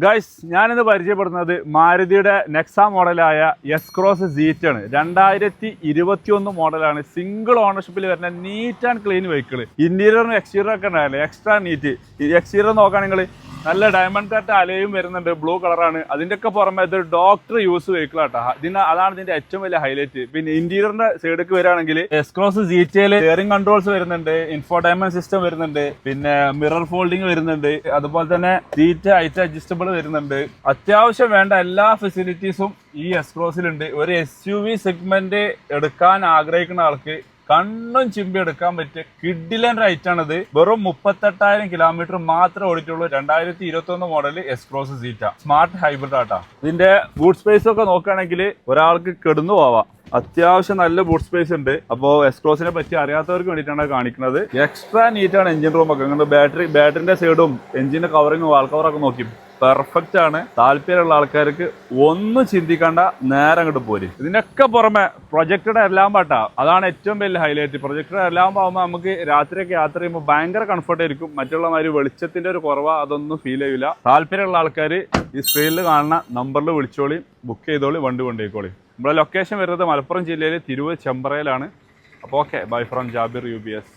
Guys ഞാനിന്ന് പരിചയപ്പെടുന്നത് മാരുതിയുടെ Nexa മോഡലായ S cross seat ആണ്. 2021 മോഡലാണ്. സിംഗിൾ ഓണർഷിപ്പിൽ വരുന്ന നീറ്റ് ആൻഡ് ക്ലീൻ വെഹിക്കിൾ. ഇന്റീരിയറും എക്സ്റ്റീരിയറും ഒക്കെ ഉണ്ടാവില്ലേ, എക്സ്ട്രാ നീറ്റ്. എക്സ്റ്റീരിയർ നോക്കുകയാണെങ്കിൽ നല്ല ഡയമണ്ട് കട്ട് അലയും വരുന്നുണ്ട്, ബ്ലൂ കളറാണ്. അതിന്റെ ഒക്കെ പുറമെ ഇത് ഡോക്ടർ യൂസ് വെഹിക്കിൾ ആട്ടോ. അതാണ് ഇതിന്റെ ഏറ്റവും വലിയ ഹൈലൈറ്റ്. പിന്നെ ഇന്റീരിയറിന്റെ സൈഡിലേക്ക് വരികയാണെങ്കിൽ എസ് ക്രോസ് സീറ്റയില് സ്റ്റിയറിംഗ് കൺട്രോൾസ് വരുന്നുണ്ട്, ഇൻഫോടൈൻമെന്റ് സിസ്റ്റം വരുന്നുണ്ട്, പിന്നെ മിറർ ഫോൾഡിംഗ് വരുന്നുണ്ട്, അതുപോലെ തന്നെ സീറ്റ് ഹൈറ്റ് അഡ്ജസ്റ്റബിൾ വരുന്നുണ്ട്. അത്യാവശ്യം വേണ്ട എല്ലാ ഫെസിലിറ്റീസും ഈ എസ് ക്രോസിലുണ്ട്. ഒരു SUV സെഗ്മെന്റ് എടുക്കാൻ ആഗ്രഹിക്കുന്ന ആൾക്ക് കണ്ണും ചിമ്പി എടുക്കാൻ പറ്റിയ കിഡിലൻ റൈറ്റ് ആണിത്. വെറും 38,000 കിലോമീറ്റർ മാത്രമേ ഓടിയിട്ടുള്ളൂ. 2021 model S Cross Zeta smart hybrid ആട്ടാ. ഇതിന്റെ ബൂട്ട് സ്പേസ് ഒക്കെ നോക്കുകയാണെങ്കിൽ ഒരാൾക്ക് കിടന്നു പോവാം. അത്യാവശ്യം നല്ല ബൂട്ട് സ്പേസ് ഉണ്ട്. അപ്പോൾ എസ് ക്രോസിനെ പറ്റി അറിയാത്തവർക്ക് വേണ്ടിയിട്ടാണ് കാണിക്കുന്നത്. എക്സ്ട്രാ നീറ്റാണ് എഞ്ചിൻ റൂമൊക്കെ. അങ്ങനെ ബാറ്ററിന്റെ സൈഡും എഞ്ചിന്റെ കവറിങ്ങും വാൾ കവറൊക്കെ നോക്കി പെർഫെക്റ്റ് ആണ്. താല്പര്യമുള്ള ആൾക്കാർക്ക് ഒന്നും ചിന്തിക്കേണ്ട, നേരെ അങ്ങോട്ട് പോരും. ഇതിനൊക്കെ പുറമെ പ്രൊജക്ടഡ് എല്ലാം പാട്ടാ. അതാണ് ഏറ്റവും വലിയ ഹൈലൈറ്റ്. പ്രൊജക്ടഡ് എല്ലാം പോകുമ്പോൾ നമുക്ക് രാത്രിയൊക്കെ യാത്ര ചെയ്യുമ്പോൾ ഭയങ്കര കംഫർട്ട് ആയിരിക്കും. മറ്റുള്ള മാതിരി വെളിച്ചത്തിന്റെ ഒരു കുറവ് അതൊന്നും ഫീൽ ചെയ്യില്ല. താല്പര്യമുള്ള ആൾക്കാർ ഈ സ്ക്രീനിൽ കാണുന്ന നമ്പറിൽ വിളിച്ചോളി, ബുക്ക് ചെയ്തോളി, വണ്ടി കൊണ്ടുപോയിക്കോളി. നമ്മുടെ ലൊക്കേഷൻ വരുന്നത് മലപ്പുറം ജില്ലയിൽ തിരുവ് ചെമ്പ്രയിലാണ്. അപ്പോൾ okay, bye from Jabir UBS.